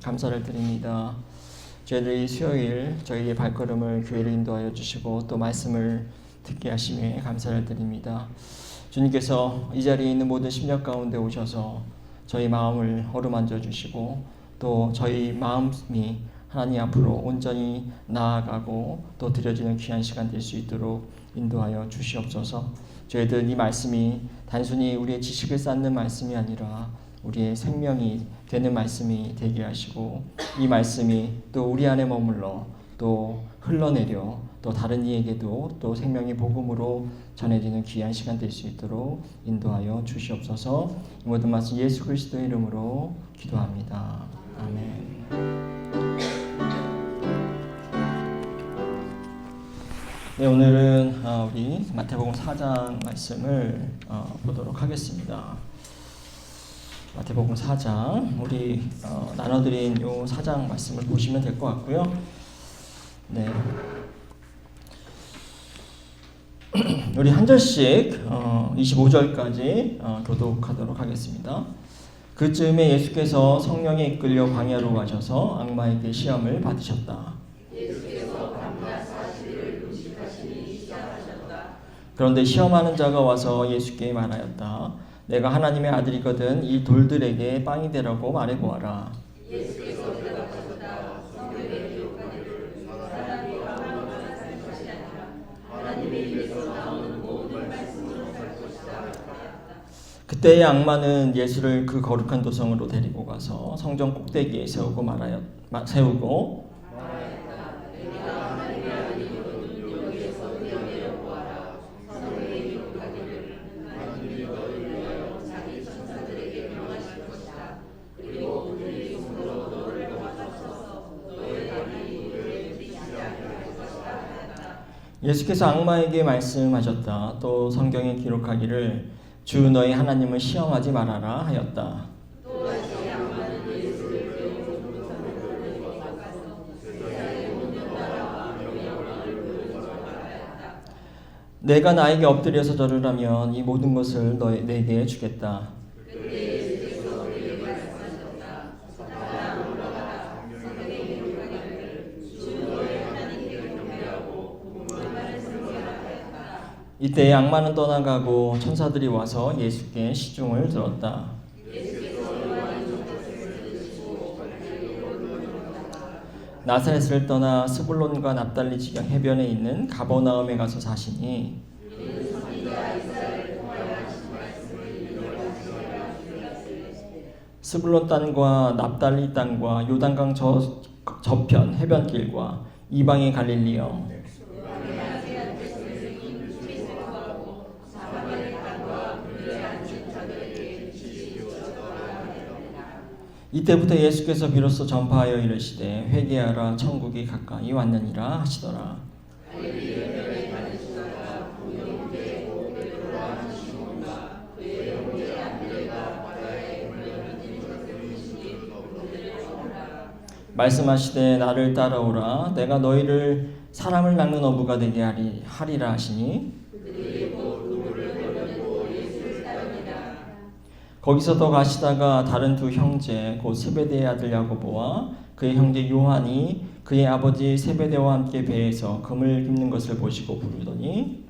감사를 드립니다. 저희들이 수요일 저희의 발걸음을 교회로 인도하여 주시고 또 말씀을 듣게 하심에 감사를 드립니다. 주님께서 이 자리에 있는 모든 심령 가운데 오셔서 저희 마음을 어루만져 주시고 또 저희 마음이 하나님 앞으로 온전히 나아가고 또 드려지는 귀한 시간 될 수 있도록 인도하여 주시옵소서. 저희들 이 말씀이 단순히 우리의 지식을 쌓는 말씀이 아니라 우리의 생명이 되는 말씀이 되게 하시고 이 말씀이 또 우리 안에 머물러 또 흘러내려 또 다른 이에게도 또 생명의 복음으로 전해지는 귀한 시간 될 수 있도록 인도하여 주시옵소서. 이 모든 말씀 예수 그리스도의 이름으로 기도합니다. 아멘. 네, 오늘은 우리 마태복음 4장 말씀을 보도록 하겠습니다. 마태복음 4장 우리 나눠드린 요 4장 말씀을 보시면 될 것 같고요. 네, 우리 한 절씩 25절까지 교독하도록 하겠습니다. 그쯤에 예수께서 성령에 이끌려 광야로 가셔서 악마에게 시험을 받으셨다. 그런데 시험하는 자가 와서 예수께 말하였다. 내가 하나님의 아들이거든 이 돌들에게 빵이 되라고 말해보아라. 예수께서 대답하셨다. 성경에 기록하기를 사람이 아무나 살 것이 아니라 하나님의 입에서 나오는 모든 말씀으로 살 것이다. 그때의 악마는 예수를 그 거룩한 도성으로 데리고 가서 성전 꼭대기에 세우고 예수께서 악마에게 말씀하셨다. 또 성경에 기록하기를 주 너희 하나님을 시험하지 말아라 하였다. 내가 나에게 엎드려서 절으라면 이 모든 것을 내게 주겠다. 이때 악마는 떠나가고 천사들이 와서 예수께 시중을 들었다. 나사렛을 떠나 스불론과 납달리 지경 해변에 있는 가버나움에 가서 사시니 스불론 땅과 납달리 땅과 요단강 저편 해변길과 이방의 갈릴리여 이때부터 예수께서 비로소 전파하여 이르시되 회개하라 천국이 가까이 왔느니라 하시더라. 말씀하시되 나를 따라오라 내가 너희를 사람을 낚는 어부가 되게 하리라 하시니 거기서 더 가시다가 다른 두 형제 곧 세베대의 아들 야고보와 그의 형제 요한이 그의 아버지 세베대와 함께 배에서 금을 깁는 것을 보시고 부르더니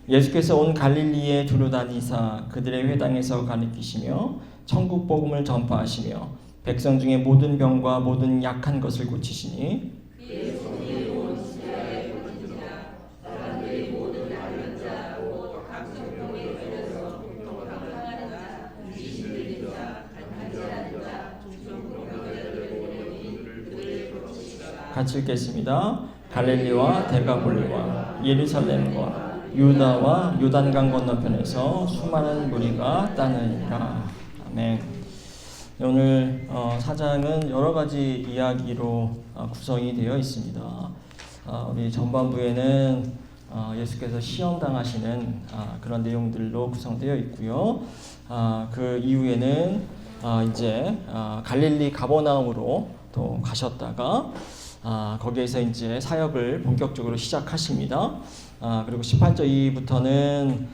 예수께서 온 갈릴리에 두루 다니사 그들의 회당에서 가르치시며 천국 복음을 전파하시며 백성 중에 모든 병과 모든 약한 것을 고치시니 같이 읽겠습니다. 갈릴리와 데가볼리와 예루살렘과 유다와 요단강 건너편에서 수많은 무리가 따르니라. 아멘. 오늘 사장은 여러 가지 이야기로 구성이 되어 있습니다. 우리 전반부에는 예수께서 시험당하시는 그런 내용들로 구성되어 있고요. 그 이후에는 이제 갈릴리 가버나움으로 또 가셨다가 거기에서 이제 사역을 본격적으로 시작하십니다. 그리고 18절 이후부터는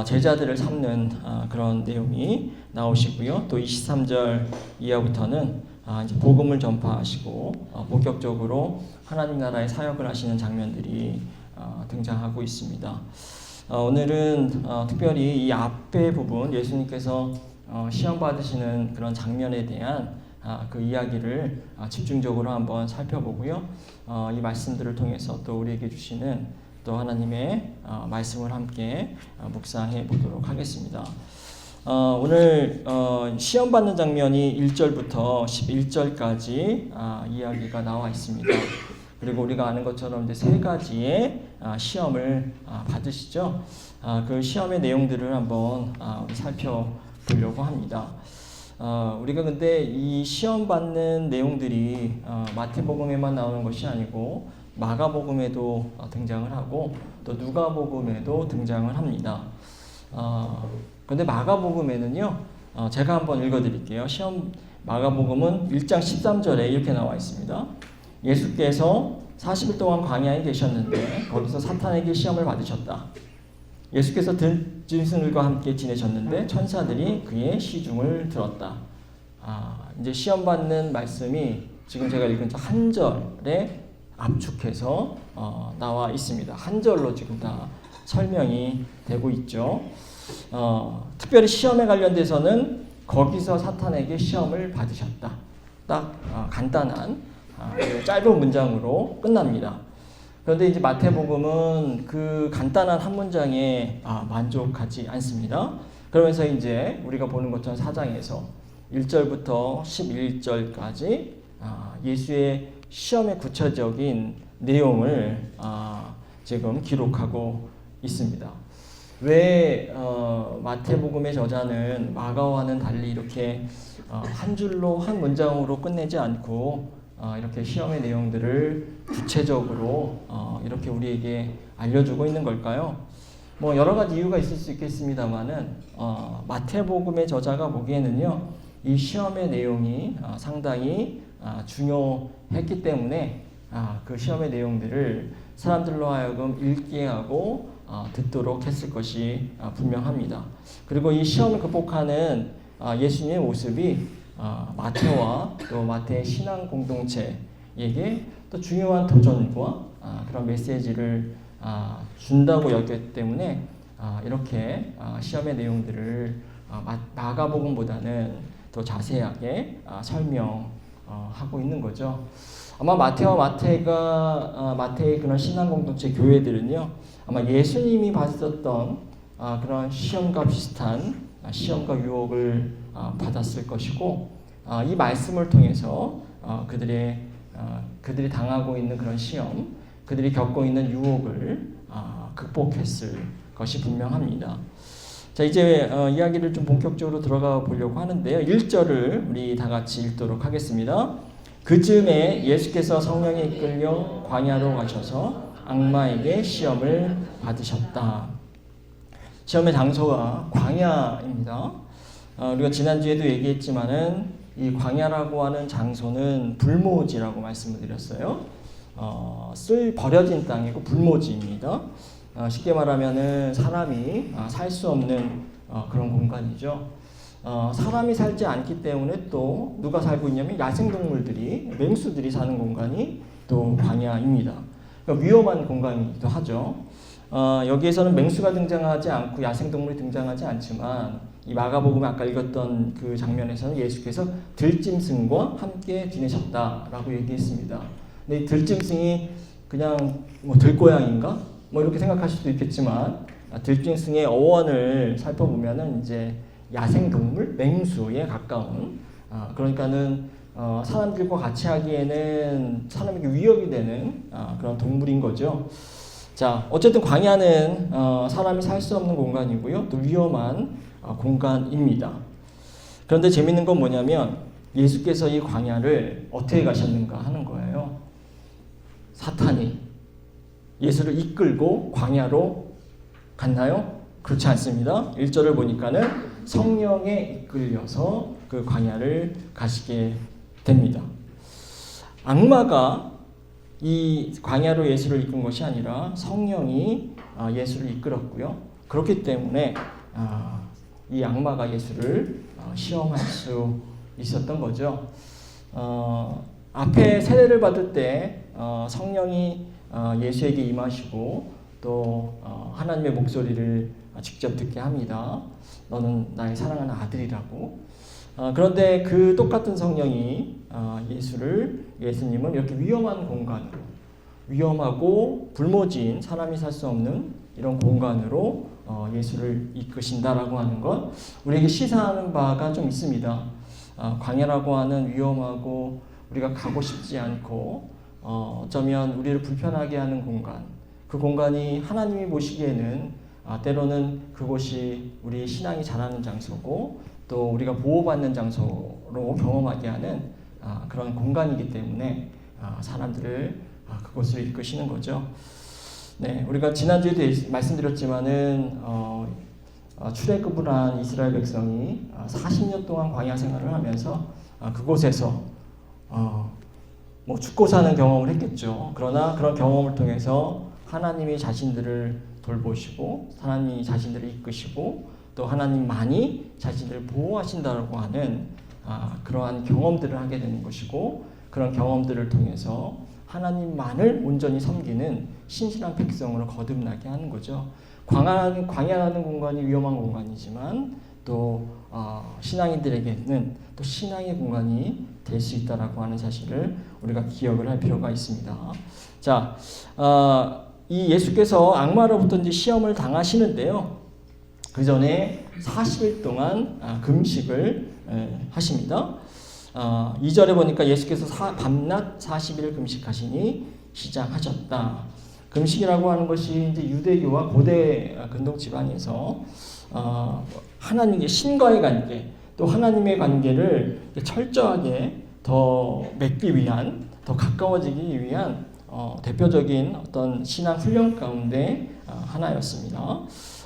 제자들을 삼는 그런 내용이 나오시고요. 또 23절 이하부터는 이제 복음을 전파하시고 본격적으로 하나님 나라의 사역을 하시는 장면들이 등장하고 있습니다. 오늘은 특별히 이 앞에 부분 예수님께서 시험 받으시는 그런 장면에 대한 그 이야기를 집중적으로 한번 살펴보고요. 이 말씀들을 통해서 또 우리에게 주시는 또 하나님의 말씀을 함께 묵상해 보도록 하겠습니다. 오늘 시험 받는 장면이 1절부터 11절까지 이야기가 나와 있습니다. 그리고 우리가 아는 것처럼 이제 세 가지의 시험을 받으시죠. 그 시험의 내용들을 한번 우리 살펴보려고 합니다. 우리가 근데 이 시험 받는 내용들이 마태복음에만 나오는 것이 아니고 마가복음에도 등장을 하고 또 누가복음에도 등장을 합니다. 그런데 마가복음에는요, 제가 한번 읽어드릴게요. 마가복음은 1장 13절에 이렇게 나와 있습니다. 예수께서 40일 동안 광야에 계셨는데 거기서 사탄에게 시험을 받으셨다. 예수께서 들짐승들과 함께 지내셨는데 천사들이 그의 시중을 들었다. 이제 시험 받는 말씀이 지금 제가 읽은 한 절에 압축해서 나와 있습니다. 한 절로 지금 다 설명이 되고 있죠. 특별히 시험에 관련돼서는 거기서 사탄에게 시험을 받으셨다. 딱 간단한 짧은 문장으로 끝납니다. 그런데 이제 마태복음은 그 간단한 한 문장에 만족하지 않습니다. 그러면서 이제 우리가 보는 것처럼 4장에서 1절부터 11절까지 예수의 시험의 구체적인 내용을 지금 기록하고 있습니다. 왜 마태복음의 저자는 마가와는 달리 이렇게 한 줄로 한 문장으로 끝내지 않고 이렇게 시험의 내용들을 구체적으로 이렇게 우리에게 알려주고 있는 걸까요? 뭐 여러 가지 이유가 있을 수 있겠습니다만은 마태복음의 저자가 보기에는요, 이 시험의 내용이 상당히 중요했기 때문에 그 시험의 내용들을 사람들로 하여금 읽게 하고 듣도록 했을 것이 분명합니다. 그리고 이 시험을 극복하는 예수님의 모습이 마태와 또 마태의 신앙 공동체에게 또 중요한 도전과 그런 메시지를 준다고 여겼기 때문에 이렇게 시험의 내용들을 마가복음보다는 더 자세하게 설명하고 있는 거죠. 아마 마태와 마태의 그런 신앙 공동체 교회들은요, 아마 예수님이 받았던 그런 시험과 비슷한 시험과 유혹을 받았을 것이고, 이 말씀을 통해서 그들이 당하고 있는 그런 시험, 그들이 겪고 있는 유혹을 극복했을 것이 분명합니다. 자, 이제 이야기를 좀 본격적으로 들어가 보려고 하는데요. 1절을 우리 다 같이 읽도록 하겠습니다. 그즈음에 예수께서 성령에 이끌려 광야로 가셔서 악마에게 시험을 받으셨다. 시험의 장소가 광야입니다. 우리가 지난주에도 얘기했지만은 이 광야라고 하는 장소는 불모지라고 말씀을 드렸어요. 쓸 버려진 땅이고 불모지입니다. 쉽게 말하면은 사람이 살 수 없는 그런 공간이죠. 사람이 살지 않기 때문에 또 누가 살고 있냐면 야생동물들이, 맹수들이 사는 공간이 또 광야입니다. 그러니까 위험한 공간이기도 하죠. 여기에서는 맹수가 등장하지 않고 야생동물이 등장하지 않지만 이 마가복음 아까 읽었던 그 장면에서는 예수께서 들짐승과 함께 지내셨다라고 얘기했습니다. 근데 이 들짐승이 그냥 뭐 들고양인가? 뭐 이렇게 생각하실 수도 있겠지만 들짐승의 어원을 살펴보면은 이제 야생동물, 맹수에 가까운 그러니까는 사람들과 같이 하기에는 사람에게 위협이 되는 그런 동물인 거죠. 자, 어쨌든 광야는 사람이 살 수 없는 공간이고요, 또 위험한 공간입니다. 그런데 재밌는 건 뭐냐면 예수께서 이 광야를 어떻게 가셨는가 하는 거예요. 사탄이 예수를 이끌고 광야로 갔나요? 그렇지 않습니다. 1절을 보니까는 성령에 이끌려서 그 광야를 가시게 됩니다. 악마가 이 광야로 예수를 이끈 것이 아니라 성령이 예수를 이끌었고요. 그렇기 때문에 이 악마가 예수를 시험할 수 있었던 거죠. 앞에 세례를 받을 때 성령이 예수에게 임하시고 또 하나님의 목소리를 직접 듣게 합니다. 너는 나의 사랑하는 아들이라고. 그런데 그 똑같은 성령이 예수님은 이렇게 위험한 공간으로, 위험하고 불모지인 사람이 살 수 없는 이런 공간으로 예수를 이끄신다라고 하는 것, 우리에게 시사하는 바가 좀 있습니다. 광야라고 하는 위험하고 우리가 가고 싶지 않고 어쩌면 우리를 불편하게 하는 공간, 그 공간이 하나님이 보시기에는 때로는 그곳이 우리 신앙이 자라는 장소고 또 우리가 보호받는 장소로 경험하게 하는 그런 공간이기 때문에 사람들을 그곳으로 이끄시는 거죠. 네, 우리가 지난주에도 말씀드렸지만은 출애굽을 한 이스라엘 백성이 40년 동안 광야 생활을 하면서 그곳에서 뭐 죽고 사는 경험을 했겠죠. 그러나 그런 경험을 통해서 하나님이 자신들을 돌보시고 하나님이 자신들을 이끄시고 또 하나님만이 자신들을 보호하신다고 하는 그러한 경험들을 하게 되는 것이고, 그런 경험들을 통해서 하나님만을 온전히 섬기는 신실한 백성으로 거듭나게 하는 거죠. 광야라는 공간이 위험한 공간이지만 또 신앙인들에게는 또 신앙의 공간이 될 수 있다라고 하는 사실을 우리가 기억을 할 필요가 있습니다. 자, 이 예수께서 악마로부터 이제 시험을 당하시는데요. 그 전에 40일 동안 금식을 하십니다. 2절에 보니까 예수께서 밤낮 40일 금식하시니 시작하셨다. 금식이라고 하는 것이 이제 유대교와 고대 근동 지방에서 하나님의 신과의 관계, 또 하나님의 관계를 철저하게 더 맺기 위한, 더 가까워지기 위한 대표적인 어떤 신앙 훈련 가운데 하나였습니다.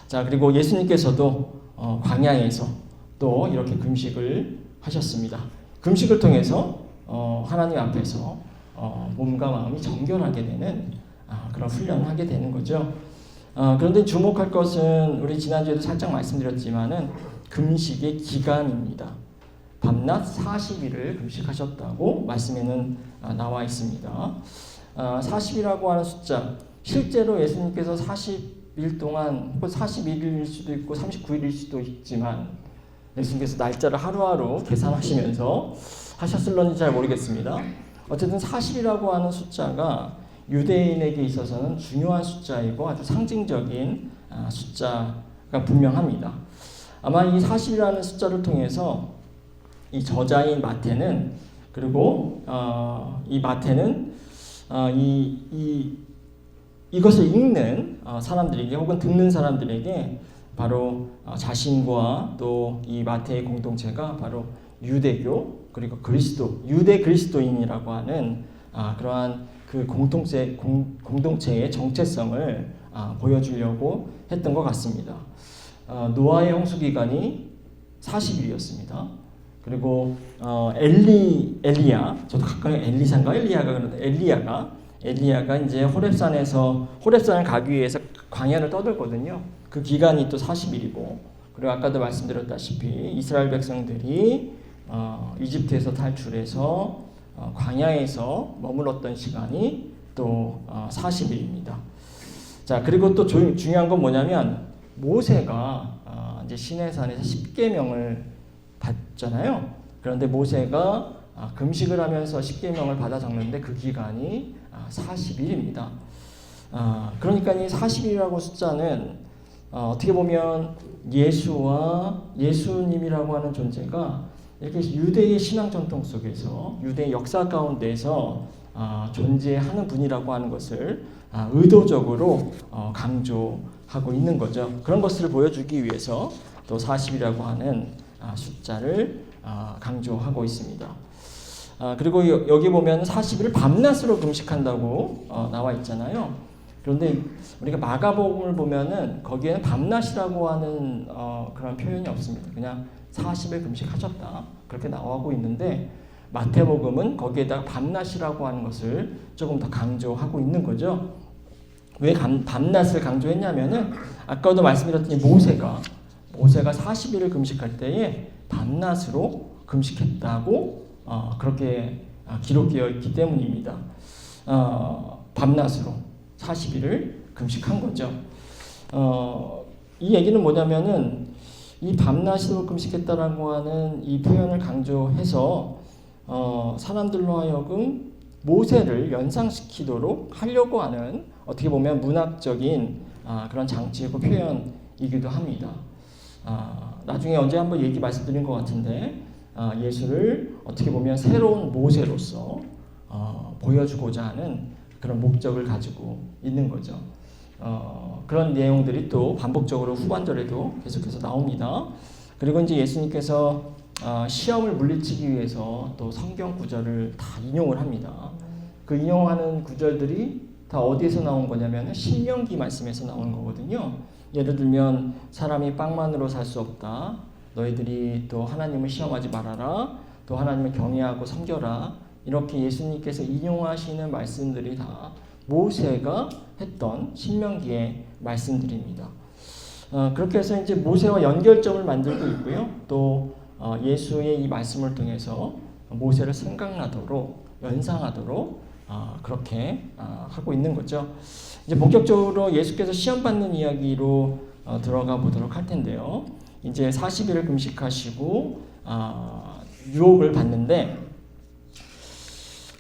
자, 그리고 예수님께서도 광야에서 또 이렇게 금식을 하셨습니다. 금식을 통해서 하나님 앞에서 몸과 마음이 정결하게 되는 그런 훈련을 하게 되는 거죠. 그런데 주목할 것은 우리 지난주에도 살짝 말씀드렸지만은 금식의 기간입니다. 밤낮 40일을 금식하셨다고 말씀에는 나와 있습니다. 40이라고 하는 숫자, 실제로 예수님께서 40일 동안 혹은 41일일 수도 있고 39일일 수도 있지만 예수님께서 날짜를 하루하루 계산하시면서 하셨을런지 잘 모르겠습니다. 어쨌든 40이라고 하는 숫자가 유대인에게 있어서는 중요한 숫자이고 아주 상징적인 숫자가 분명합니다. 아마 이 40이라는 숫자를 통해서 이 저자인 마태는, 그리고 이 마태는 이것을 읽는 사람들에게 혹은 듣는 사람들에게 바로 자신과 또 이 마태의 공동체가 바로 유대교 그리고 유대 그리스도인이라고 하는 그러한 그 공동체의 정체성을 보여주려고 했던 것 같습니다. 노아의 홍수 기간이 40일이었습니다. 그리고 엘리야, 저도 가끔 엘리사인가 엘리야가 그러는데 엘리야가 이제 호렙산을 가기 위해서 광야를 떠돌거든요. 그 기간이 또 40일이고, 그리고 아까도 말씀드렸다시피 이스라엘 백성들이 이집트에서 탈출해서 광야에서 머물렀던 시간이 또 40일입니다. 자, 그리고 또 중요한 건 뭐냐면 모세가 이제 시내산에서 10계명을 받잖아요. 그런데 모세가 금식을 하면서 10계명을 받아 적는데 그 기간이 40일입니다. 그러니까 이 40일이라고 숫자는 어떻게 보면 예수와 예수님이라고 하는 존재가 이렇게 유대의 신앙 전통 속에서, 유대의 역사 가운데서 존재하는 분이라고 하는 것을 의도적으로 강조하고 있는 거죠. 그런 것을 보여주기 위해서 또 40이라고 하는 숫자를 강조하고 있습니다. 그리고 여기 보면 40일을 밤낮으로 금식한다고 나와 있잖아요. 그런데 우리가 마가복음을 보면은 거기에는 밤낮이라고 하는 그런 표현이 없습니다. 그냥 40일 금식하셨다 그렇게 나오고 있는데, 마태복음은 거기에다가 밤낮이라고 하는 것을 조금 더 강조하고 있는 거죠. 왜 밤낮을 강조했냐면은 아까도 말씀드렸더니 모세가 40일을 금식할 때에 밤낮으로 금식했다고 그렇게 기록되어 있기 때문입니다. 밤낮으로 40일을 금식한 거죠. 이 얘기는 뭐냐면은 이 밤낮으로 금식했다라고 하는 이 표현을 강조해서 사람들로 하여금 모세를 연상시키도록 하려고 하는 어떻게 보면 문학적인 그런 장치이고 표현이기도 합니다. 나중에 언제 한번 얘기 말씀드린 것 같은데 예수를 어떻게 보면 새로운 모세로서 보여주고자 하는 그런 목적을 가지고 있는 거죠. 그런 내용들이 또 반복적으로 후반절에도 계속해서 나옵니다. 그리고 이제 예수님께서 시험을 물리치기 위해서 또 성경 구절을 다 인용을 합니다. 그 인용하는 구절들이 다 어디에서 나온 거냐면 신명기 말씀에서 나온 거거든요. 예를 들면 사람이 빵만으로 살 수 없다. 너희들이 또 하나님을 시험하지 말아라. 또 하나님을 경외하고 섬겨라. 이렇게 예수님께서 인용하시는 말씀들이 다 모세가 했던 신명기의 말씀들입니다. 그렇게 해서 이제 모세와 연결점을 만들고 있고요. 또 예수의 이 말씀을 통해서 모세를 생각나도록 연상하도록 그렇게 하고 있는 거죠. 이제 본격적으로 예수께서 시험 받는 이야기로 들어가 보도록 할 텐데요. 이제 40일을 금식하시고 유혹을 받는데,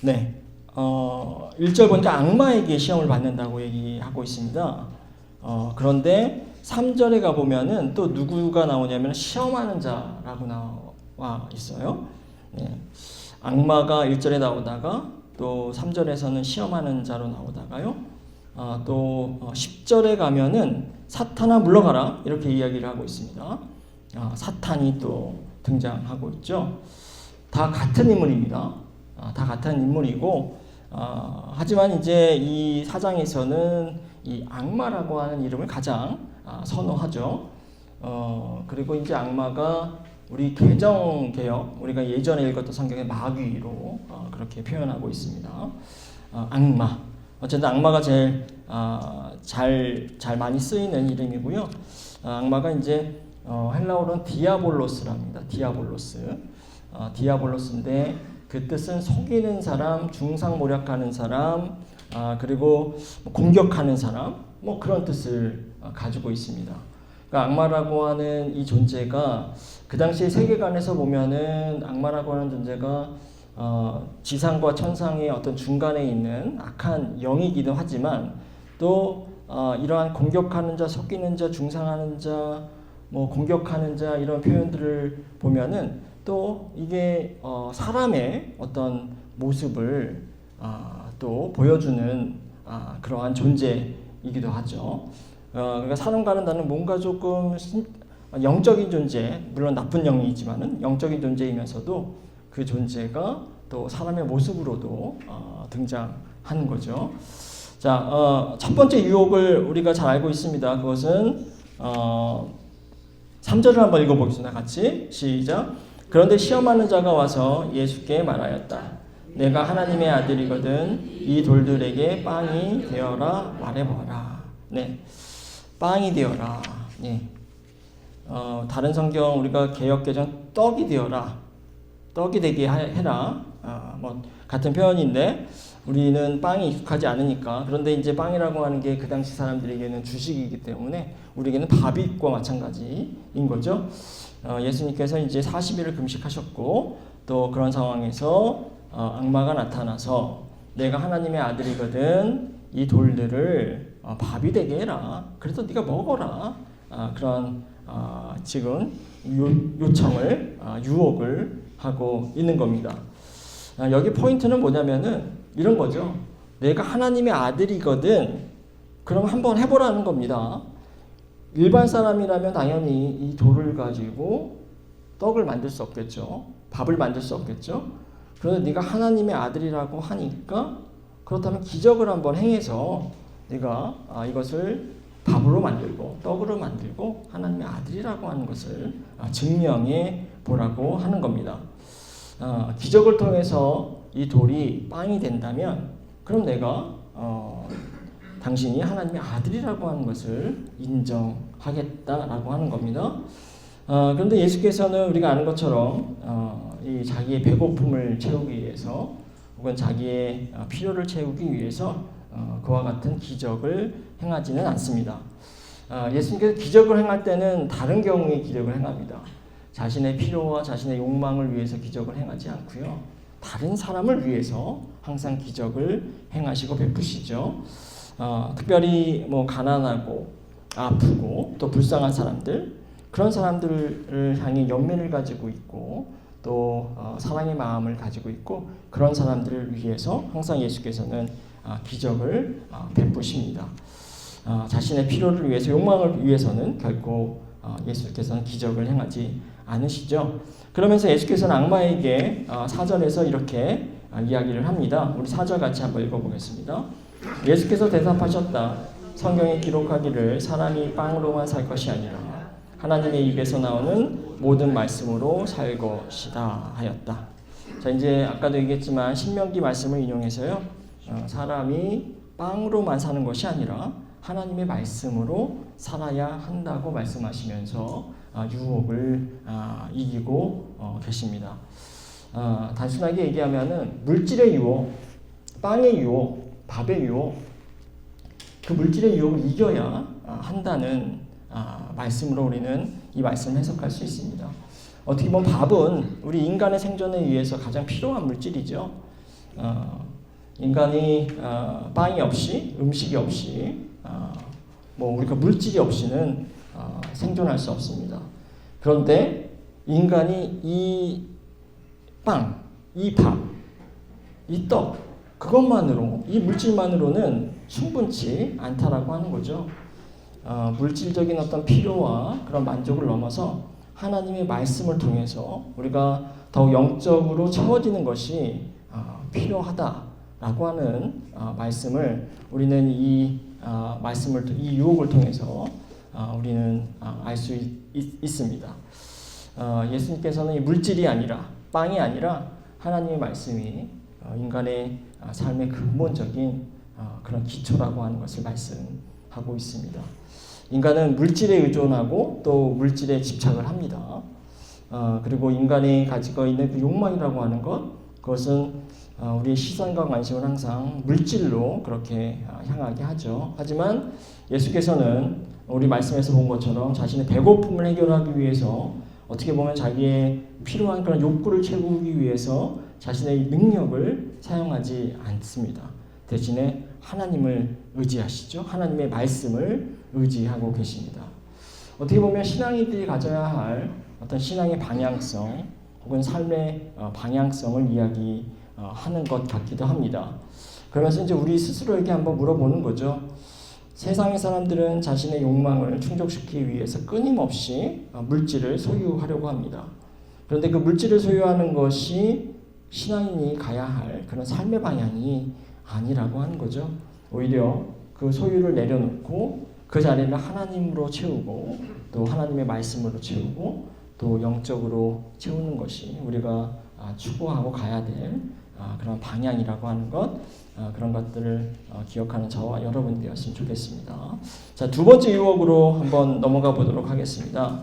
네, 1절 보니까 악마에게 시험을 받는다고 얘기하고 있습니다. 그런데 3절에 가보면은 또 누구가 나오냐면 시험하는 자라고 나와 있어요. 네. 악마가 1절에 나오다가 또 3절에서는 시험하는 자로 나오다가요. 또 10절에 가면은 사탄아 물러가라 이렇게 이야기를 하고 있습니다. 사탄이 또 등장하고 있죠. 다 같은 인물입니다. 다 같은 인물이고 하지만 이제 이 사장에서는 이 악마라고 하는 이름을 가장 선호하죠. 그리고 이제 악마가 우리 개정개혁, 우리가 예전에 읽었던 성경의 마귀로 그렇게 표현하고 있습니다. 악마. 어쨌든 악마가 제일 잘 많이 쓰이는 이름이고요. 악마가 이제 헬라어로는 디아볼로스랍니다. 디아볼로스. 디아볼로스인데 그 뜻은 속이는 사람, 중상모략하는 사람, 그리고 공격하는 사람, 뭐 그런 뜻을 가지고 있습니다. 그러니까 악마라고 하는 이 존재가 그 당시 세계관에서 보면은 악마라고 하는 존재가 지상과 천상의 어떤 중간에 있는 악한 영이기도 하지만 또 이러한 공격하는 자, 속이는 자, 중상하는 자, 뭐 공격하는 자 이런 표현들을 보면은 또 이게 사람의 어떤 모습을 또 보여주는 그러한 존재이기도 하죠. 그러니까 사람과는 다른 뭔가 조금 영적인 존재, 물론 나쁜 영이지만은 영적인 존재이면서도 그 존재가 또 사람의 모습으로도 등장하는 거죠. 자, 첫 번째 유혹을 우리가 잘 알고 있습니다. 그것은 3절을 한번 읽어보겠습니다. 같이 시작. 그런데 시험하는 자가 와서 예수께 말하였다. 내가 하나님의 아들이거든 이 돌들에게 빵이 되어라 말해보라. 네, 빵이 되어라. 네. 다른 성경 우리가 개역개정 떡이 되어라, 떡이 되게 해라. 뭐 같은 표현인데 우리는 빵이 익숙하지 않으니까. 그런데 이제 빵이라고 하는 게 그 당시 사람들에게는 주식이기 때문에 우리에게는 밥과 마찬가지인 거죠. 예수님께서 이제 40일을 금식하셨고 또 그런 상황에서 악마가 나타나서 내가 하나님의 아들이거든 이 돌들을 밥이 되게 해라. 그래서 네가 먹어라. 그런 지금 요청을 유혹을 하고 있는 겁니다. 여기 포인트는 뭐냐면은 이런 거죠. 내가 하나님의 아들이거든. 그럼 한번 해보라는 겁니다. 일반 사람이라면 당연히 이 돌을 가지고 떡을 만들 수 없겠죠. 밥을 만들 수 없겠죠. 그런데 네가 하나님의 아들이라고 하니까 그렇다면 기적을 한번 행해서 네가 이것을 밥으로 만들고 떡으로 만들고 하나님의 아들이라고 하는 것을 증명해 보라고 하는 겁니다. 기적을 통해서 이 돌이 빵이 된다면 그럼 내가 당신이 하나님의 아들이라고 하는 것을 인정하겠다라고 하는 겁니다. 그런데 예수께서는 우리가 아는 것처럼 이 자기의 배고픔을 채우기 위해서 혹은 자기의 필요를 채우기 위해서 그와 같은 기적을 행하지는 않습니다. 예수님께서 기적을 행할 때는 다른 경우의 기적을 행합니다. 자신의 필요와 자신의 욕망을 위해서 기적을 행하지 않고요. 다른 사람을 위해서 항상 기적을 행하시고 베푸시죠. 특별히 뭐 가난하고 아프고 또 불쌍한 사람들, 그런 사람들을 향해 연민을 가지고 있고 또 사랑의 마음을 가지고 있고 그런 사람들을 위해서 항상 예수께서는 기적을 베푸십니다. 자신의 필요를 위해서 욕망을 위해서는 결코 예수께서는 기적을 행하지 않으시죠. 그러면서 예수께서는 악마에게 4절에서 이렇게 이야기를 합니다. 우리 4절 같이 한번 읽어보겠습니다. 예수께서 대답하셨다. 성경에 기록하기를 사람이 빵으로만 살 것이 아니라 하나님의 입에서 나오는 모든 말씀으로 살 것이다 하였다. 자, 이제 아까도 얘기했지만 신명기 말씀을 인용해서요. 사람이 빵으로만 사는 것이 아니라 하나님의 말씀으로 살아야 한다고 말씀하시면서 유혹을 이기고 계십니다. 단순하게 얘기하면은 물질의 유혹, 빵의 유혹, 밥의 유혹, 그 물질의 유혹을 이겨야 한다는 말씀으로 우리는 이 말씀을 해석할 수 있습니다. 어떻게 보면 밥은 우리 인간의 생존에 위해서 가장 필요한 물질이죠. 인간이 빵이 없이, 음식이 없이, 뭐 우리가 물질이 없이는 생존할 수 없습니다. 그런데 인간이 이 빵, 이 밥, 이 떡, 그것만으로, 이 물질만으로는 충분치 않다라고 하는 거죠. 물질적인 어떤 필요와 그런 만족을 넘어서 하나님의 말씀을 통해서 우리가 더욱 영적으로 채워지는 것이 필요하다라고 하는 말씀을 우리는 이 유혹을 통해서 우리는 알 수 있습니다. 예수님께서는 이 물질이 아니라 빵이 아니라 하나님의 말씀이 인간의 삶의 근본적인 그런 기초라고 하는 것을 말씀하고 있습니다. 인간은 물질에 의존하고 또 물질에 집착을 합니다. 그리고 인간이 가지고 있는 그 욕망이라고 하는 그것은 우리의 시선과 관심을 항상 물질로 그렇게 향하게 하죠. 하지만 예수께서는 우리 말씀에서 본 것처럼 자신의 배고픔을 해결하기 위해서 어떻게 보면 자기의 필요한 그런 욕구를 채우기 위해서 자신의 능력을 사용하지 않습니다. 대신에 하나님을 의지하시죠. 하나님의 말씀을 의지하고 계십니다. 어떻게 보면 신앙인들이 가져야 할 어떤 신앙의 방향성 혹은 삶의 방향성을 이야기하는 것 같기도 합니다. 그러면서 이제 우리 스스로에게 한번 물어보는 거죠. 세상의 사람들은 자신의 욕망을 충족시키기 위해서 끊임없이 물질을 소유하려고 합니다. 그런데 그 물질을 소유하는 것이 신앙인이 가야 할 그런 삶의 방향이 아니라고 하는 거죠. 오히려 그 소유를 내려놓고 그 자리를 하나님으로 채우고 또 하나님의 말씀으로 채우고 또 영적으로 채우는 것이 우리가 추구하고 가야 될 그런 방향이라고 하는 것, 그런 것들을 기억하는 저와 여러분 되었으면 좋겠습니다. 자, 두 번째 유혹으로 한번 넘어가 보도록 하겠습니다.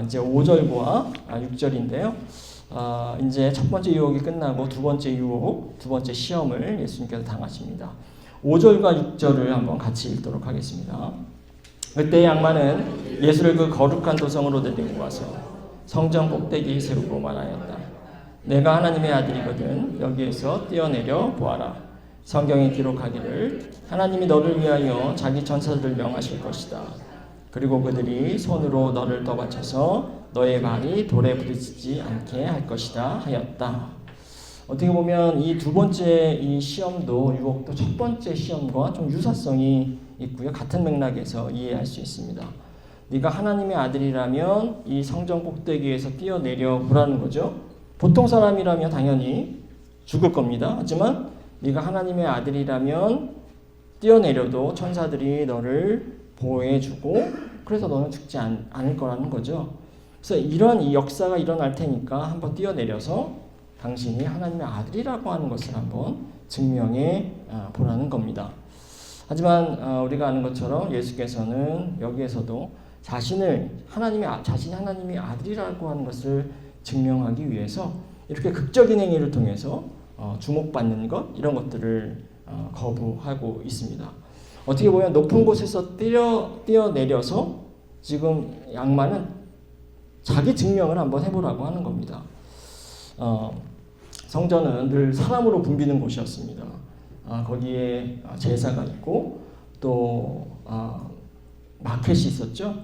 이제 5절과 6절인데요. 이제 첫 번째 유혹이 끝나고 두 번째 유혹, 두 번째 시험을 예수님께서 당하십니다. 5절과 6절을 한번 같이 읽도록 하겠습니다. 그때 악마는 예수를 그 거룩한 도성으로 데리고 와서 성전 꼭대기에 세우고 말하였다. 내가 하나님의 아들이거든 여기에서 뛰어내려 보아라. 성경에 기록하기를 하나님이 너를 위하여 자기 천사들을 명하실 것이다. 그리고 그들이 손으로 너를 떠받쳐서 너의 발이 돌에 부딪히지 않게 할 것이다 하였다. 어떻게 보면 이 두 번째 이 시험도 유혹도 첫 번째 시험과 좀 유사성이 있고요. 같은 맥락에서 이해할 수 있습니다. 네가 하나님의 아들이라면 이 성전 꼭대기에서 뛰어내려 보라는 거죠. 보통 사람이라면 당연히 죽을 겁니다. 하지만 네가 하나님의 아들이라면 뛰어내려도 천사들이 너를 보호해주고 그래서 너는 죽지 않을 거라는 거죠. 그래서 이런 이 역사가 일어날 테니까 한번 뛰어내려서 당신이 하나님의 아들이라고 하는 것을 한번 증명해 보라는 겁니다. 하지만 우리가 아는 것처럼 예수께서는 여기에서도 자신이 하나님의 아들이라고 하는 것을 증명하기 위해서 이렇게 극적인 행위를 통해서 주목받는 것 이런 것들을 거부하고 있습니다. 어떻게 보면 높은 곳에서 뛰어내려서 지금 악마는 자기 증명을 한번 해보라고 하는 겁니다. 성전은 늘 사람으로 붐비는 곳이었습니다. 거기에 제사가 있고 또 마켓이 있었죠.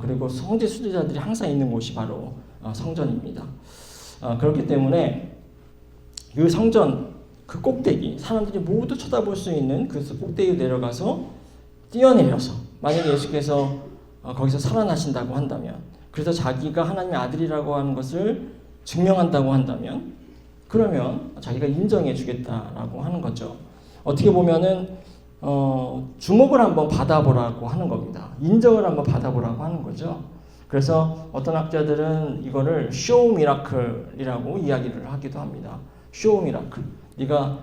그리고 성지 수제자들이 항상 있는 곳이 바로 성전입니다. 그렇기 때문에 그 성전 그 꼭대기 사람들이 모두 쳐다볼 수 있는 그 꼭대기에 내려가서 뛰어내려서 만약에 예수께서 거기서 살아나신다고 한다면 그래서 자기가 하나님의 아들이라고 하는 것을 증명한다고 한다면 그러면 자기가 인정해 주겠다라고 하는 거죠. 어떻게 보면은 주목을 한번 받아보라고 하는 겁니다. 인정을 한번 받아보라고 하는 거죠. 그래서 어떤 학자들은 이거를 쇼 미라클이라고 이야기를 하기도 합니다. 쇼 미라클. 네가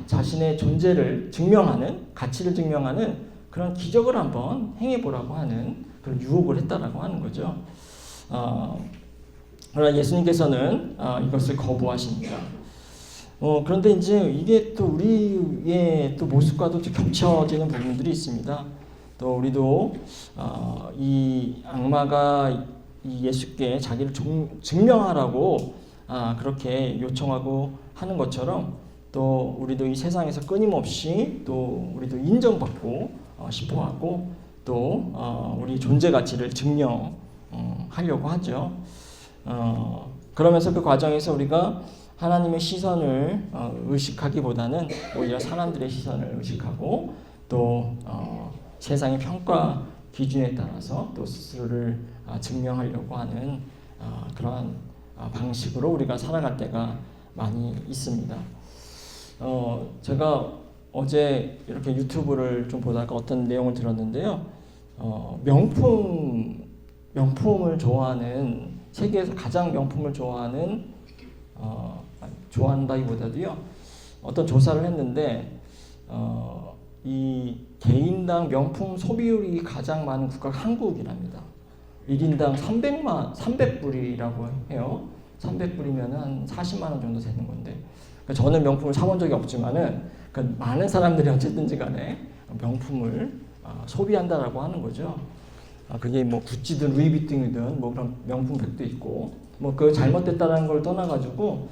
자신의 존재를 증명하는, 가치를 증명하는 그런 기적을 한번 행해보라고 하는 그런 유혹을 했다라고 하는 거죠. 그러나 예수님께서는 이것을 거부하십니다. 그런데 이제 이게 또 우리의 또 모습과도 겹쳐지는 부분들이 있습니다. 또 우리도 이 악마가 이 예수께 자기를 증명하라고 그렇게 요청하고 하는 것처럼 또 우리도 이 세상에서 끊임없이 또 우리도 인정받고 싶어하고 또 우리 존재 가치를 증명하려고 하죠. 그러면서 그 과정에서 우리가 하나님의 시선을 의식하기보다는 오히려 사람들의 시선을 의식하고 또 세상의 평가 기준에 따라서 또 스스로를 증명하려고 하는 그러한 방식으로 우리가 살아갈 때가 많이 있습니다. 제가 어제 이렇게 유튜브를 좀 보다가 어떤 내용을 들었는데요. 명품을 좋아하는 세계에서 가장 명품을 좋아한다기보다도요. 어떤 조사를 했는데 이 개인당 명품 소비율이 가장 많은 국가가 한국이랍니다. 1인당 300불이라고 해요. 300불이면 한 40만 원 정도 되는 건데 저는 명품을 사본 적이 없지만은 많은 사람들이 어쨌든지 간에 명품을 소비한다라고 하는 거죠. 그게 뭐 구찌든 루이비통이든 뭐 그런 명품백도 있고 뭐 그 잘못됐다라는 걸 떠나가지고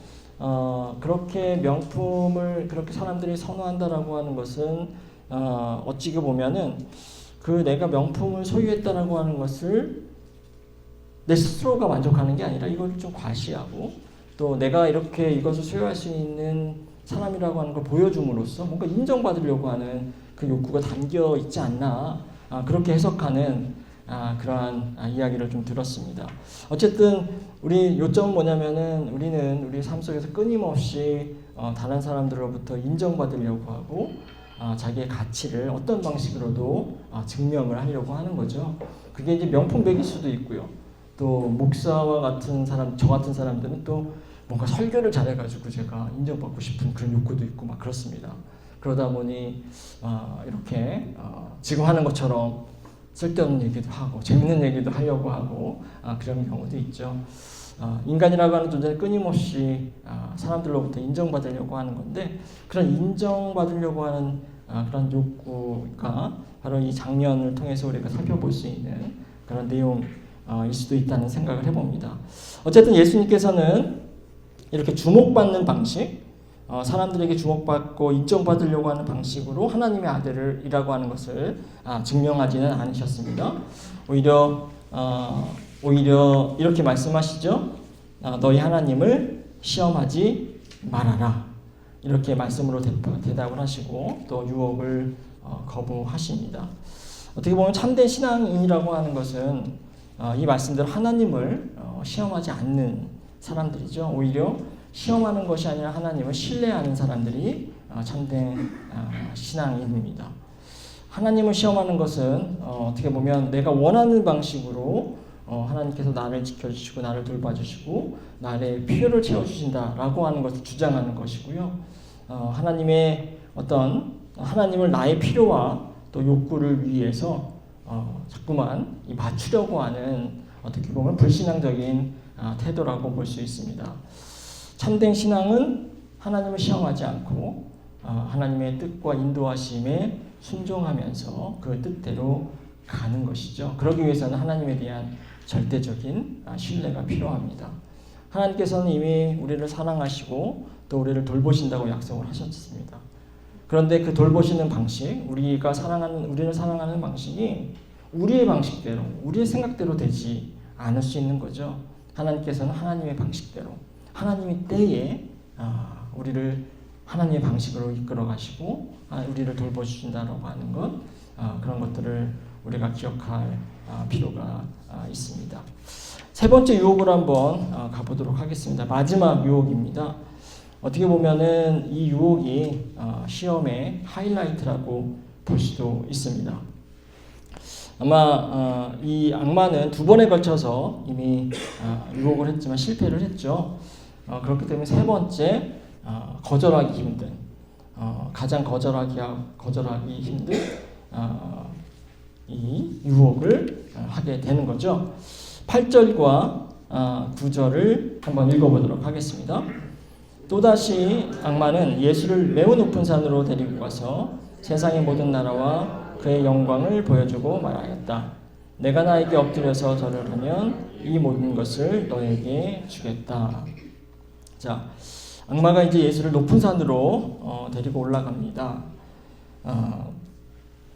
그렇게 명품을 그렇게 사람들이 선호한다라고 하는 것은 어찌게 보면은 그 내가 명품을 소유했다라고 하는 것을 내 스스로가 만족하는 게 아니라 이걸 좀 과시하고 또 내가 이렇게 이것을 소유할 수 있는 사람이라고 하는 걸 보여줌으로써 뭔가 인정받으려고 하는 그 욕구가 담겨 있지 않나 그렇게 해석하는 그러한 이야기를 좀 들었습니다. 어쨌든 우리 요점은 뭐냐면은 우리는 우리 삶 속에서 끊임없이 다른 사람들로부터 인정받으려고 하고 자기의 가치를 어떤 방식으로도 증명을 하려고 하는 거죠. 그게 이제 명품백일 수도 있고요. 또 목사와 같은 사람, 저 같은 사람들은 또 뭔가 설교를 잘해가지고 제가 인정받고 싶은 그런 욕구도 있고 막 그렇습니다. 그러다 보니 이렇게 지금 하는 것처럼 쓸데없는 얘기도 하고 재밌는 얘기도 하려고 하고 그런 경우도 있죠. 인간이라고 하는 존재는 끊임없이 사람들로부터 인정받으려고 하는 건데 그런 인정받으려고 하는 그런 욕구가 바로 이 장면을 통해서 우리가 살펴볼 수 있는 그런 내용일 수도 있다는 생각을 해봅니다. 어쨌든 예수님께서는 이렇게 주목받는 방식, 사람들에게 주목받고 인정받으려고 하는 방식으로 하나님의 아들이라고 하는 것을 증명하지는 않으셨습니다. 오히려 이렇게 말씀하시죠. 너희 하나님을 시험하지 말아라. 이렇게 말씀으로 대답을 하시고 또 유혹을 거부하십니다. 어떻게 보면 참된 신앙인이라고 하는 것은 이 말씀대로 하나님을 시험하지 않는 사람들이죠. 오히려 시험하는 것이 아니라 하나님을 신뢰하는 사람들이 참된 신앙인입니다. 하나님을 시험하는 것은 어떻게 보면 내가 원하는 방식으로 하나님께서 나를 지켜주시고 나를 돌봐주시고 나의 필요를 채워주신다라고 하는 것을 주장하는 것이고요. 하나님의 어떤 하나님을 나의 필요와 또 욕구를 위해서 자꾸만 맞추려고 하는 어떻게 보면 불신앙적인 태도라고 볼 수 있습니다. 참된 신앙은 하나님을 시험하지 않고 하나님의 뜻과 인도하심에 순종하면서 그 뜻대로 가는 것이죠. 그러기 위해서는 하나님에 대한 절대적인 신뢰가 필요합니다. 하나님께서는 이미 우리를 사랑하시고 또 우리를 돌보신다고 약속을 하셨습니다. 그런데 그 돌보시는 방식, 우리를 사랑하는 방식이 우리의 방식대로, 우리의 생각대로 되지 않을 수 있는 거죠. 하나님께서는 하나님의 방식대로, 하나님의 때에 우리를 하나님의 방식으로 이끌어 가시고 우리를 돌보신다라고 하는 것, 그런 것들을 우리가 기억할 필요가 있습니다. 세 번째 유혹으로 한번 가보도록 하겠습니다. 마지막 유혹입니다. 어떻게 보면은 이 유혹이 시험의 하이라이트라고 볼 수도 있습니다. 아마 이 악마는 두 번에 걸쳐서 이미 유혹을 했지만 실패를 했죠. 그렇기 때문에 세 번째 거절하기 힘든, 가장 거절하기 힘든 이 유혹을 하게 되는 거죠. 8절과 9절을 한번 읽어보도록 하겠습니다. 또다시 악마는 예수를 매우 높은 산으로 데리고 가서 세상의 모든 나라와 그의 영광을 보여주고 말하였다. 내가 나에게 엎드려서 절을 하면 이 모든 것을 너에게 주겠다. 자, 악마가 이제 예수를 높은 산으로 데리고 올라갑니다.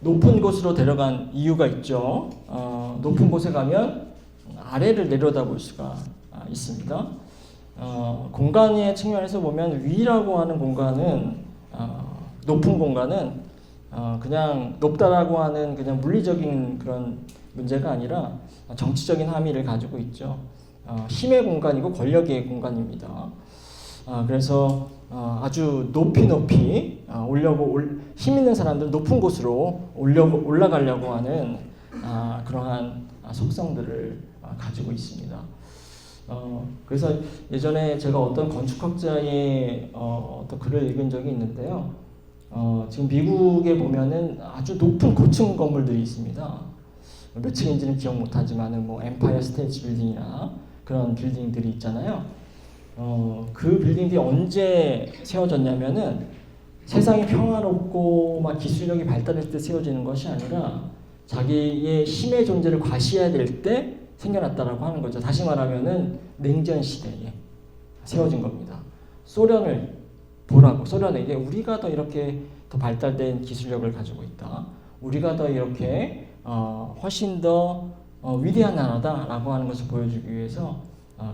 높은 곳으로 데려간 이유가 있죠. 높은 곳에 가면 아래를 내려다볼 수가 있습니다. 공간의 측면에서 보면 위라고 하는 공간은 높은 공간은 그냥 높다라고 하는 그냥 물리적인 그런 문제가 아니라 정치적인 함의를 가지고 있죠. 힘의 공간이고 권력의 공간입니다. 그래서 아주 높이 힘 있는 사람들 높은 곳으로 올라가려고 하는 그러한 속성들을 가지고 있습니다. 그래서 예전에 제가 어떤 건축학자의 어떤 글을 읽은 적이 있는데요. 지금 미국에 보면은 아주 높은 고층 건물들이 있습니다. 몇 층인지는 기억 못하지만은 뭐 엠파이어 스테이트 빌딩이나 그런 빌딩들이 있잖아요. 그 빌딩들이 언제 세워졌냐면은 세상이 평화롭고 막 기술력이 발달할 때 세워지는 것이 아니라 자기의 힘의 존재를 과시해야 될 때 생겨났다라고 하는 거죠. 다시 말하면은 냉전 시대에 세워진 겁니다. 소련을 보라고, 소련에게 우리가 더 이렇게 더 발달된 기술력을 가지고 있다. 우리가 더 이렇게 훨씬 더 위대한 나라다라고 하는 것을 보여주기 위해서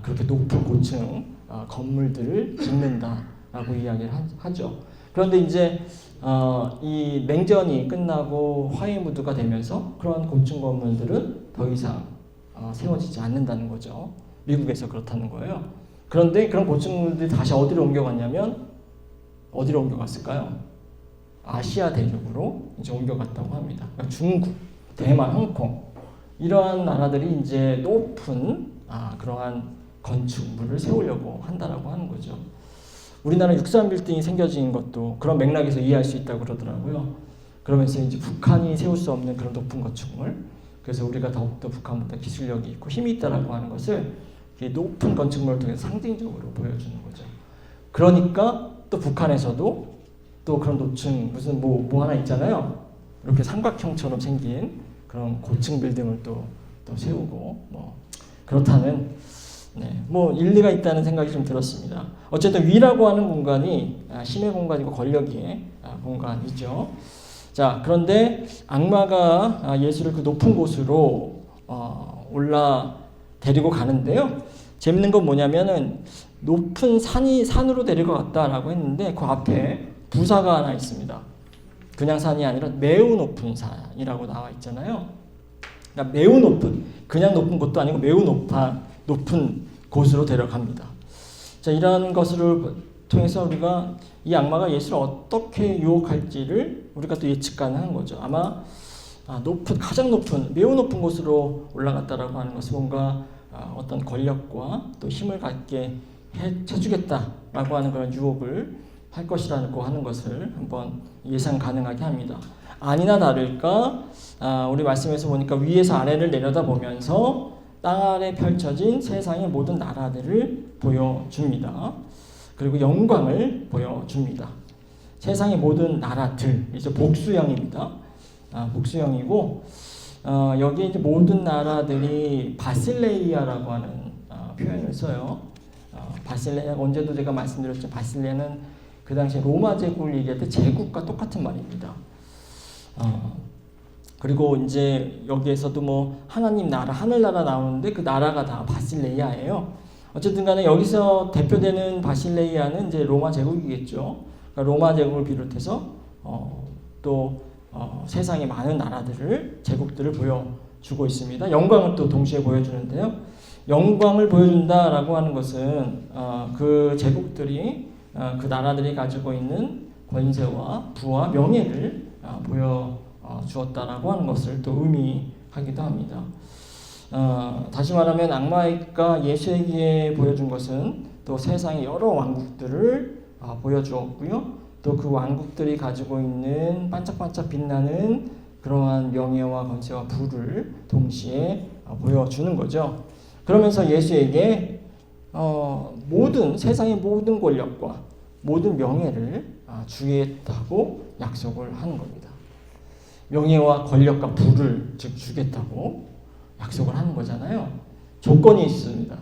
그렇게 높은 고층 건물들을 짓는다라고 이야기를 하죠. 그런데 이제 이 냉전이 끝나고 화해 무드가 되면서 그런 고층 건물들은 더 이상 세워지지 않는다는 거죠. 미국에서 그렇다는 거예요. 그런데 그런 고층들이 다시 어디로 옮겨갔냐면 어디로 옮겨갔을까요? 아시아 대륙으로 이제 옮겨갔다고 합니다. 그러니까 중국, 대만, 홍콩 이러한 나라들이 이제 높은 그러한 건축물을 세우려고 한다라고 하는 거죠. 우리나라 63 빌딩이 생겨진 것도 그런 맥락에서 이해할 수 있다고 그러더라고요. 그러면서 이제 북한이 세울 수 없는 그런 높은 건축물, 그래서 우리가 더욱더 북한보다 기술력이 있고 힘이 있다라고 하는 것을 높은 건축물을 통해서 상징적으로 보여주는 거죠. 그러니까 또 북한에서도 또 그런 높층 무슨 뭐 하나 있잖아요. 이렇게 삼각형처럼 생긴 그런 고층 빌딩을 또 세우고 뭐 그렇다는 뭐 일리가 있다는 생각이 좀 들었습니다. 어쨌든 위라고 하는 공간이 힘의 공간이고 권력의 공간이죠. 자, 그런데 악마가 예수를 그 높은 곳으로 데리고 가는데요. 재밌는 건 뭐냐면은 높은 산으로 데려갔다라고 했는데 그 앞에 부사가 하나 있습니다. 그냥 산이 아니라 매우 높은 산이라고 나와 있잖아요. 그러니까 매우 높은, 그냥 높은 곳도 아니고 매우 높은 곳으로 데려갑니다. 자, 이러한 것을 통해서 우리가 이 악마가 예수를 어떻게 유혹할지를 우리가 또 예측 가능한 거죠. 아마 가장 높은, 매우 높은 곳으로 올라갔다라고 하는 것은 뭔가 어떤 권력과 또 힘을 갖게 해주겠다라고 하는 그런 유혹을 할 것이라고 하는 것을 한번 예상 가능하게 합니다. 아니나 다를까 우리 말씀에서 보니까 위에서 아래를 내려다보면서 땅 아래 펼쳐진 세상의 모든 나라들을 보여줍니다. 그리고 영광을 보여줍니다. 세상의 모든 나라들, 이제 복수형입니다. 복수형이고 여기에 이제 모든 나라들이 바실레이아라고 하는 표현을 써요. 바실레이아가 언제도 제가 말씀드렸죠. 바실레이아는 그 당시에 로마 제국을 얘기할 때 제국과 똑같은 말입니다. 그리고 이제 여기에서도 뭐 하나님 나라, 하늘나라 나오는데 그 나라가 다 바실레이아예요. 어쨌든 간에 여기서 대표되는 바실레이아는 이제 로마 제국이겠죠. 그러니까 로마 제국을 비롯해서 또 세상의 많은 나라들을, 제국들을 보여주고 있습니다. 영광을 또 동시에 보여주는데요. 영광을 보여준다라고 하는 것은 그 제국들이 그 나라들이 가지고 있는 권세와 부와 명예를 보여주었다라고 하는 것을 또 의미하기도 합니다. 다시 말하면 악마가 예수에게 보여준 것은 또 세상의 여러 왕국들을 보여주었고요. 또 그 왕국들이 가지고 있는 반짝반짝 빛나는 그러한 명예와 권세와 부를 동시에 보여주는 거죠. 그러면서 예수에게 모든 세상의 모든 권력과 모든 명예를 주겠다고 약속을 하는 겁니다. 명예와 권력과 부를 즉 주겠다고 약속을 하는 거잖아요. 조건이 있습니다.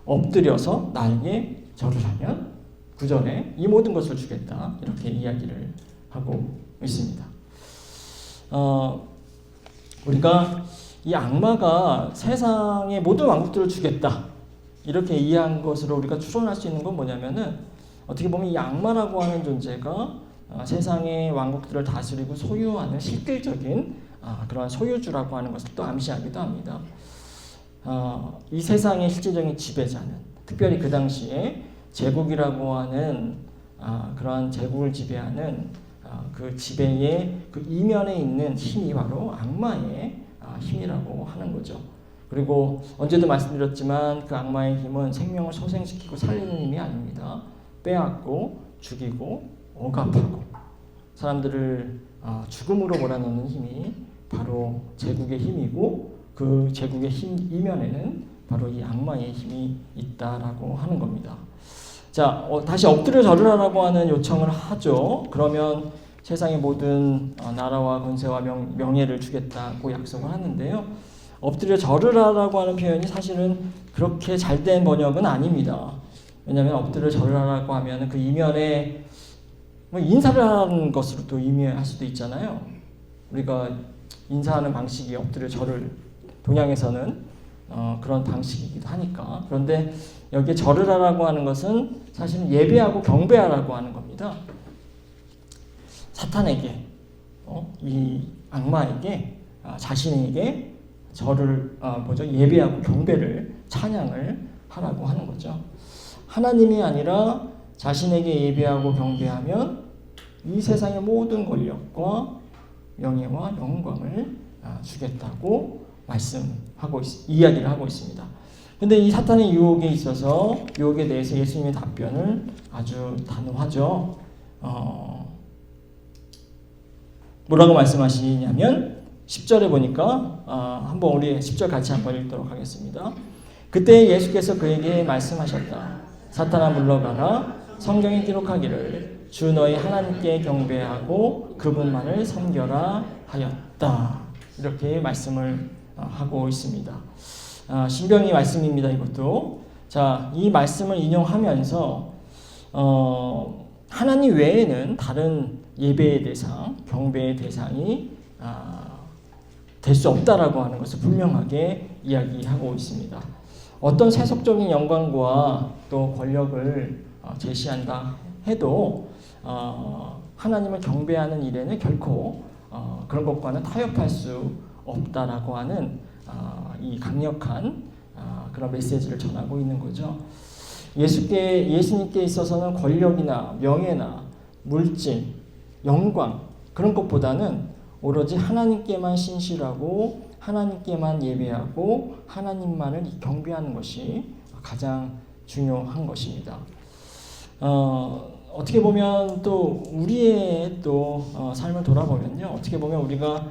엎드려서 나에게 절을 하면 9절에 이 모든 것을 주겠다 이렇게 이야기를 하고 있습니다. 우리가 이 악마가 세상의 모든 왕국들을 주겠다 이렇게 이해한 것으로 우리가 추론할 수 있는 건 뭐냐면은 어떻게 보면 이 악마라고 하는 존재가 세상의 왕국들을 다스리고 소유하는 실질적인 그러한 소유주라고 하는 것을 또 암시하기도 합니다. 이 세상의 실질적인 지배자는 특별히 그 당시에 제국이라고 하는 그러한 제국을 지배하는 그 지배의 그 이면에 있는 힘이 바로 악마의 힘이라고 하는 거죠. 그리고 언제도 말씀드렸지만 그 악마의 힘은 생명을 소생시키고 살리는 힘이 아닙니다. 빼앗고 죽이고 억압하고 사람들을 죽음으로 몰아넣는 힘이 바로 제국의 힘이고 그 제국의 힘 이면에는 바로 이 악마의 힘이 있다라고 하는 겁니다. 자, 다시 엎드려 절으라고 하는 요청을 하죠. 그러면 세상의 모든 나라와 권세와 명예를 주겠다고 약속을 하는데요. 엎드려 절으라고 하는 표현이 사실은 그렇게 잘된 번역은 아닙니다. 왜냐하면 엎드려 절으라고 하면 그 이면에 인사를 하는 것으로 또 의미할 수도 있잖아요. 우리가 인사하는 방식이 엎드려 절을 동양에서는 그런 방식이기도 하니까. 그런데 여기에 절으라고 하는 것은 사실은 예배하고 경배하라고 하는 겁니다. 사탄에게, 이 악마에게, 자신에게 절을 예배하고 경배를 찬양을 하라고 하는 거죠. 하나님이 아니라 자신에게 예배하고 경배하면 이 세상의 모든 권력과 명예와 영광을 주겠다고 이야기를 하고 있습니다. 근데 이 사탄의 유혹에 있어서 유혹에 대해서 예수님의 답변을 아주 단호하죠. 뭐라고 말씀하시냐면 10절에 보니까 한번 우리 10절 같이 한번 읽도록 하겠습니다. 그때 예수께서 그에게 말씀하셨다. 사탄아 물러가라. 성경에 기록하기를 주 너희 하나님께 경배하고 그분만을 섬겨라 하였다. 이렇게 말씀을 하고 있습니다. 신명기 말씀입니다. 이것도. 자, 이 말씀을 인용하면서 하나님 외에는 다른 예배의 대상, 경배의 대상이 될 수 없다라고 하는 것을 분명하게 이야기하고 있습니다. 어떤 세속적인 영광과 또 권력을 제시한다 해도 하나님을 경배하는 일에는 결코 그런 것과는 타협할 수 없다라고 하는 이 강력한 그런 메시지를 전하고 있는 거죠. 예수님께 있어서는 권력이나 명예나 물질, 영광 그런 것보다는 오로지 하나님께만 신실하고 하나님께만 예배하고 하나님만을 경배하는 것이 가장 중요한 것입니다. 어떻게 보면 또 우리의 또 삶을 돌아보면요, 어떻게 보면 우리가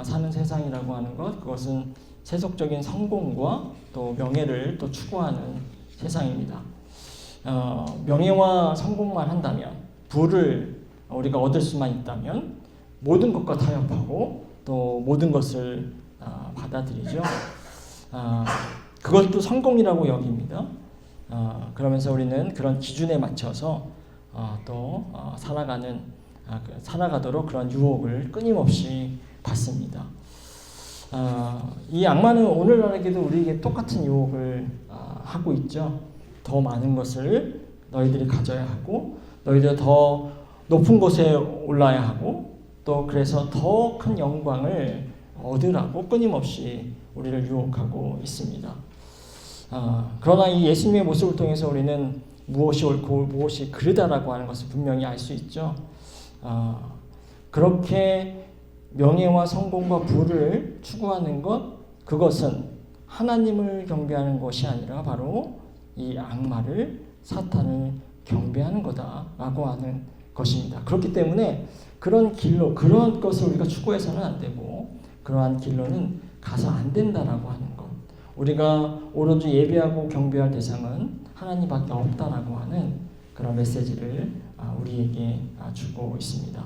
사는 세상이라고 하는 것, 그것은 세속적인 성공과 또 명예를 또 추구하는 세상입니다. 명예와 성공만 한다면, 부를 우리가 얻을 수만 있다면 모든 것과 타협하고 또 모든 것을 받아들이죠. 그것도 성공이라고 여깁니다. 그러면서 우리는 그런 기준에 맞춰서 살아가도록 그런 유혹을 끊임없이 받습니다. 이 악마는 오늘날에도 우리에게 똑같은 유혹을 하고 있죠. 더 많은 것을 너희들이 가져야 하고, 너희들 더 높은 곳에 올라야 하고, 또 그래서 더 큰 영광을 얻으라고 끊임없이 우리를 유혹하고 있습니다. 그러나 이 예수님의 모습을 통해서 우리는 무엇이 옳고 무엇이 그르다라고 하는 것을 분명히 알 수 있죠. 그렇게 명예와 성공과 부를 추구하는 것, 그것은 하나님을 경배하는 것이 아니라 바로 이 악마를, 사탄을 경배하는 거다라고 하는 것입니다. 그렇기 때문에 그런 길로, 그런 것을 우리가 추구해서는 안 되고, 그러한 길로는 가서 안 된다라고 하는 것. 우리가 오로지 예배하고 경배할 대상은 하나님밖에 없다라고 하는 그런 메시지를 우리에게 주고 있습니다.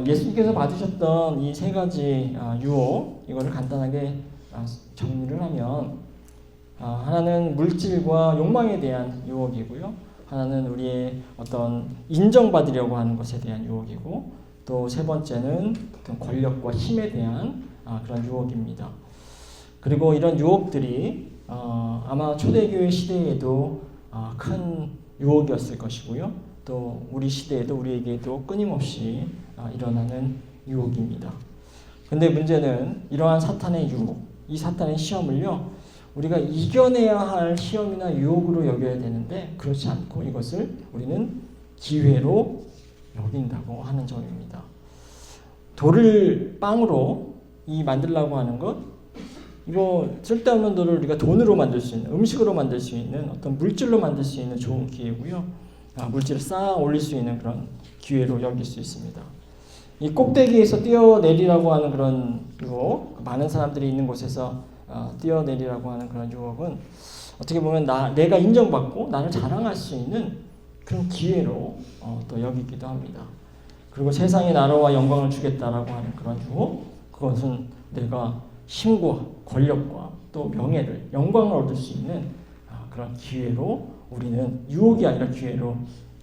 예수님께서 받으셨던 이 세 가지 유혹, 이거를 간단하게 정리를 하면, 하나는 물질과 욕망에 대한 유혹이고요. 하나는 우리의 어떤 인정받으려고 하는 것에 대한 유혹이고, 또 세 번째는 어떤 권력과 힘에 대한 그런 유혹입니다. 그리고 이런 유혹들이 아마 초대교회 시대에도 큰 유혹이었을 것이고요. 또 우리 시대에도 우리에게도 끊임없이 일어나는 유혹입니다. 근데 문제는 이러한 사탄의 유혹, 이 사탄의 시험을요, 우리가 이겨내야 할 시험이나 유혹으로 여겨야 되는데 그렇지 않고 이것을 우리는 기회로 여긴다고 하는 점입니다. 돌을 빵으로 만들려고 하는 것, 이거 쓸데없는 돌을 우리가 돈으로 만들 수 있는, 음식으로 만들 수 있는, 어떤 물질로 만들 수 있는 좋은 기회고요. 물질을 쌓아 올릴 수 있는 그런 기회로 여길 수 있습니다. 이 꼭대기에서 뛰어내리라고 하는 그런 유혹, 많은 사람들이 있는 곳에서 뛰어내리라고 하는 그런 유혹은 어떻게 보면 내가 인정받고 나를 자랑할 수 있는 그런 기회로 또 여기기도 합니다. 그리고 세상에 나라와 영광을 주겠다라고 하는 그런 유혹, 그것은 내가 힘과 권력과 또 명예를, 영광을 얻을 수 있는 그런 기회로 우리는 유혹이 아니라 기회로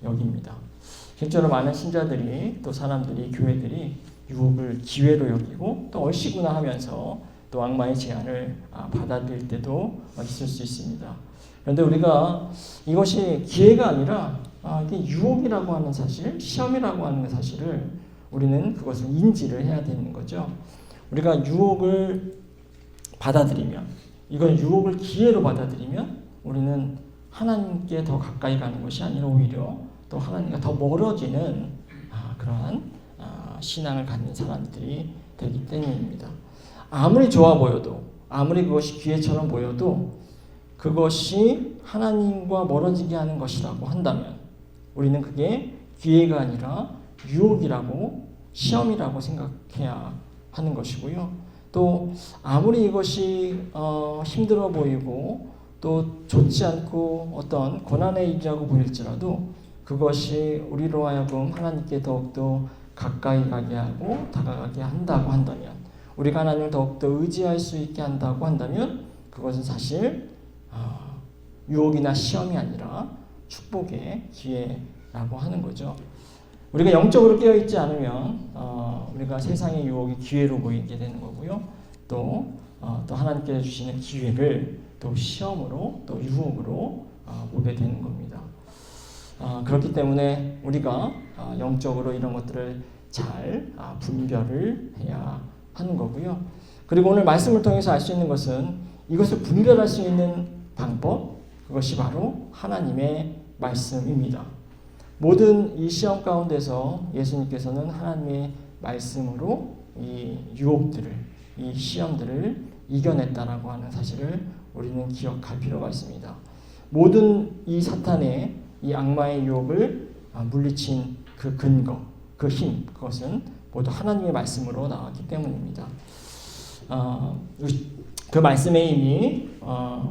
여깁니다. 실제로 많은 신자들이, 또 사람들이, 교회들이 유혹을 기회로 여기고 또 얼씨구나 하면서 또 악마의 제안을 받아들일 때도 있을 수 있습니다. 그런데 우리가 이것이 기회가 아니라 이게 유혹이라고 하는 사실, 시험이라고 하는 사실을 우리는 그것을 인지를 해야 되는 거죠. 우리가 유혹을 받아들이면, 이건 유혹을 기회로 받아들이면 우리는 하나님께 더 가까이 가는 것이 아니라 오히려 또 하나님과 더 멀어지는 그러한 신앙을 갖는 사람들이 되기 때문입니다. 아무리 좋아 보여도, 아무리 그것이 기회처럼 보여도 그것이 하나님과 멀어지게 하는 것이라고 한다면 우리는 그게 기회가 아니라 유혹이라고, 시험이라고 생각해야 하는 것이고요. 또 아무리 이것이 힘들어 보이고 또 좋지 않고 어떤 고난의 일이라고 보일지라도 그것이 우리로 하여금 하나님께 더욱더 가까이 가게 하고 다가가게 한다고 한다면, 우리가 하나님을 더욱더 의지할 수 있게 한다고 한다면 그것은 사실 유혹이나 시험이 아니라 축복의 기회라고 하는 거죠. 우리가 영적으로 깨어있지 않으면 우리가 세상의 유혹이 기회로 보이게 되는 거고요. 또 하나님께서 주시는 기회를 또 시험으로, 또 유혹으로 보게 되는 겁니다. 그렇기 때문에 우리가 영적으로 이런 것들을 잘 분별을 해야 하는 거고요. 그리고 오늘 말씀을 통해서 알 수 있는 것은, 이것을 분별할 수 있는 방법, 그것이 바로 하나님의 말씀입니다. 모든 이 시험 가운데서 예수님께서는 하나님의 말씀으로 이 유혹들을, 이 시험들을 이겨냈다라고 하는 사실을 우리는 기억할 필요가 있습니다. 모든 이 사탄의 이 악마의 유혹을 물리친 그 근거, 그 힘, 그것은 모두 하나님의 말씀으로 나왔기 때문입니다. 그 말씀에 이미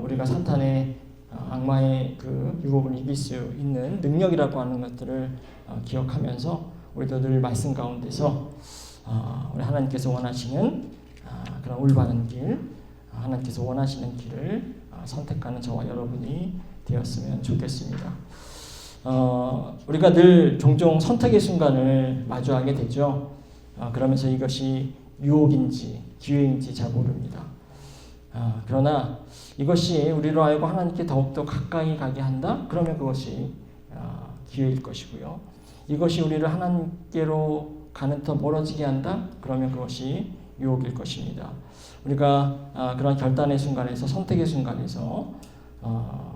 우리가 사탄의 악마의 그 유혹을 이길 수 있는 능력이라고 하는 것들을 기억하면서 우리도 늘 말씀 가운데서 우리 하나님께서 원하시는 그런 올바른 길, 하나님께서 원하시는 길을 선택하는 저와 여러분이 되었으면 좋겠습니다. 우리가 늘 종종 선택의 순간을 마주하게 되죠. 그러면서 이것이 유혹인지 기회인지 잘 모릅니다. 그러나 이것이 우리로 하여금 하나님께 더욱더 가까이 가게 한다? 그러면 그것이 기회일 것이고요. 이것이 우리를 하나님께로 가는 더 멀어지게 한다? 그러면 그것이 유혹일 것입니다. 우리가 그런 결단의 순간에서 선택의 순간에서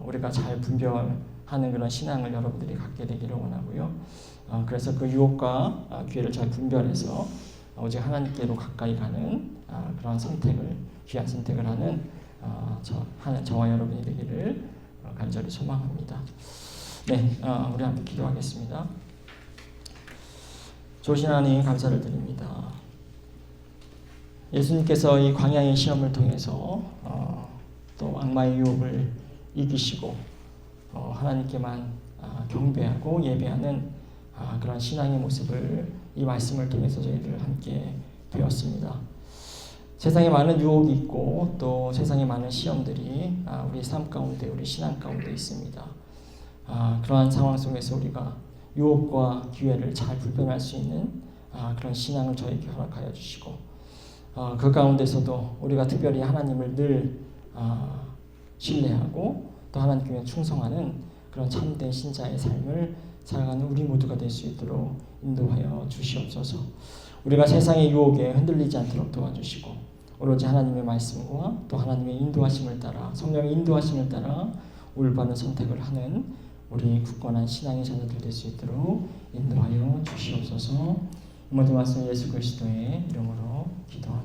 우리가 잘 분별하는 그런 신앙을 여러분들이 갖게 되기를 원하고요. 그래서 그 유혹과 기회를 잘 분별해서 오직 하나님께로 가까이 가는 그런 선택을 귀한 선택을 하는 저와 여러분이 되기를 간절히 소망합니다. 네, 우리 함께 기도하겠습니다. 좋으신 하나님 감사를 드립니다. 예수님께서 이 광야의 시험을 통해서 또 악마의 유혹을 이기시고 하나님께만 경배하고 예배하는 그런 신앙의 모습을 이 말씀을 통해서 저희들 함께 배웠습니다. 세상에 많은 유혹이 있고 또 세상에 많은 시험들이 우리 삶 가운데 우리 신앙 가운데 있습니다. 그러한 상황 속에서 우리가 유혹과 기회를 잘 분별할 수 있는 그런 신앙을 저에게 허락하여 주시고 그 가운데서도 우리가 특별히 하나님을 늘 신뢰하고 또 하나님께 충성하는 그런 참된 신자의 삶을 살아가는 우리 모두가 될 수 있도록 인도하여 주시옵소서. 우리가 세상의 유혹에 흔들리지 않도록 도와주시고 오로지 하나님의 말씀과 또 하나님의 인도하심을 따라 성령의 인도하심을 따라 올바른 선택을 하는 우리 굳건한 신앙의 자녀들 될 수 있도록 인도하여 주시옵소서. 모든 말씀 예수 그리스도의 이름으로 기도합니다.